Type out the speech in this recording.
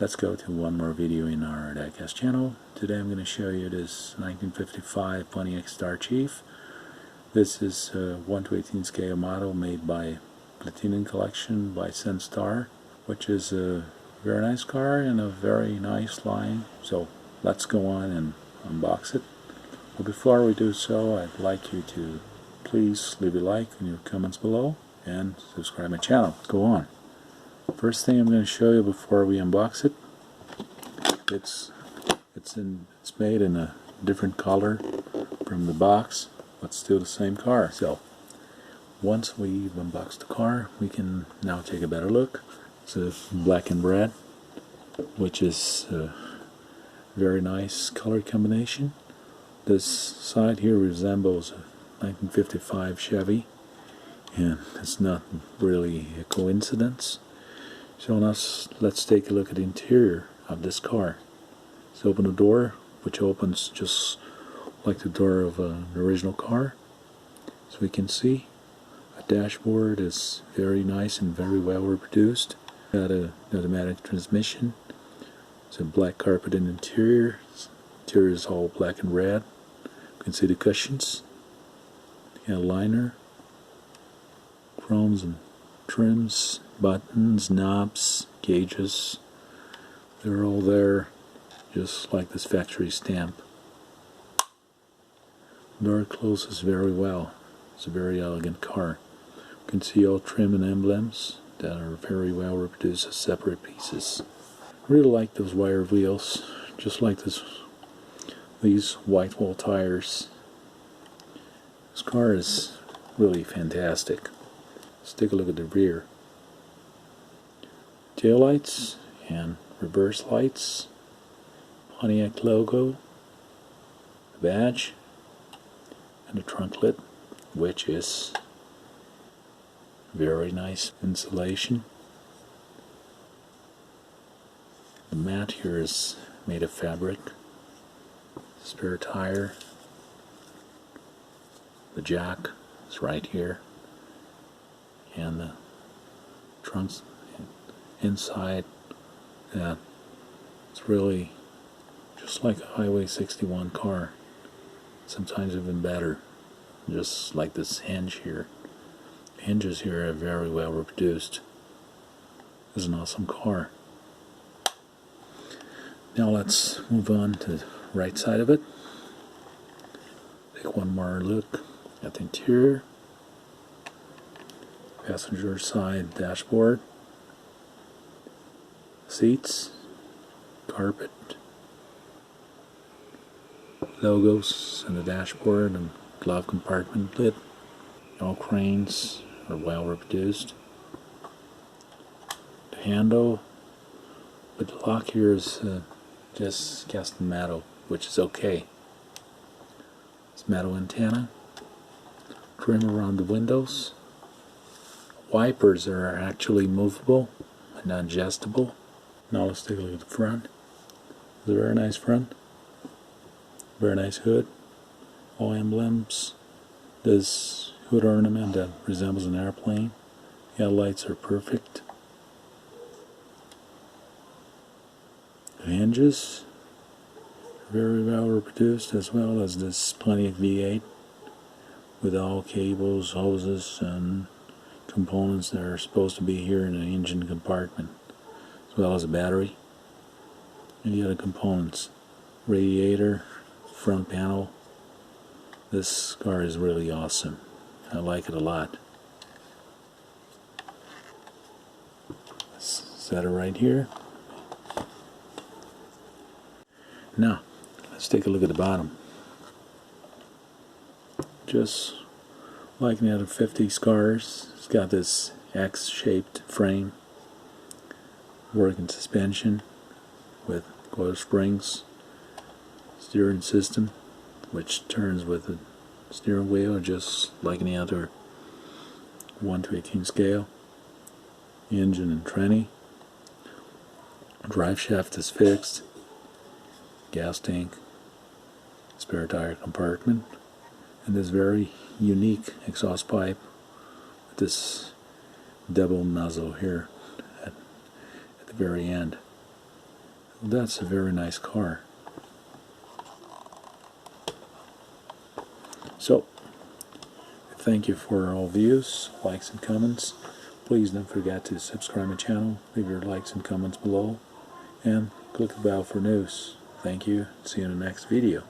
Let's go to one more video in our Diecast channel. Today I'm going to show you this 1955 Pontiac Star Chief. This is a 1/18 scale model made by Platinum Collection by Sunstar, which is a very nice car and a very nice line. So let's go on and unbox it. But before we do so, I'd like you to please leave a like in your comments below and subscribe my channel. Go on. First thing I'm going to show you before we unbox it, it's made in a different color from the box, but still the same car. So once we've unboxed the car, we can now take a better look. It's a black and red, which is a very nice color combination. This side here resembles a 1955 Chevy, and it's not really a coincidence. So now let's take a look at the interior of this car. Let's open the door, which opens just like the door of an original car. So we can see a dashboard is very nice and very well reproduced. Got an automatic transmission. It's a black carpet in the interior. The interior is all black and red. You can see the cushions. The liner, chromes and trims, buttons, knobs, gauges. They're all there, just like this factory stamp. Door closes very well. It's a very elegant car. You can see all trim and emblems that are very well reproduced as separate pieces. I really like those wire wheels, just like these white wall tires. This car is really fantastic. Let's take a look at the rear. Taillights and reverse lights, Pontiac logo, the badge, and the trunk lid, which is very nice insulation. The mat here is made of fabric. Spare tire. The jack is right here, and the trunks inside. Yeah, it's really just like a Highway 61 car, sometimes even better. Just like this hinge here. The hinges here are very well reproduced. It's an awesome car. Now let's move on to the right side of it. Take one more look at the interior. Passenger side dashboard, seats, carpet, logos in the dashboard and glove compartment lid. All cranes are well reproduced. The handle with the lock here is just cast metal, which is okay. It's metal antenna. Trim around the windows. Wipers are actually movable and adjustable. Now let's take a look at the front. It's a very nice front. Very nice hood. All emblems. This hood ornament that resembles an airplane. The lights are perfect. The hinges are very well reproduced, as well as this Pontiac V8 with all cables, hoses, and components that are supposed to be here in the engine compartment, as well as a battery and the other components. Radiator, front panel. This car is really awesome. I like it a lot. Let's set it right here. Now let's take a look at the bottom. Just like the other 50s cars, it's got this X-shaped frame, working suspension with coil springs, steering system which turns with the steering wheel just like any other 1/18 scale, engine and tranny. Drive shaft is fixed, gas tank, spare tire compartment, and this very unique exhaust pipe with this double nozzle here at the very end. That's a very nice car. So, thank you for all views, likes and comments. Please don't forget to subscribe my channel, leave your likes and comments below, and click the bell for news. Thank you. See you in the next video.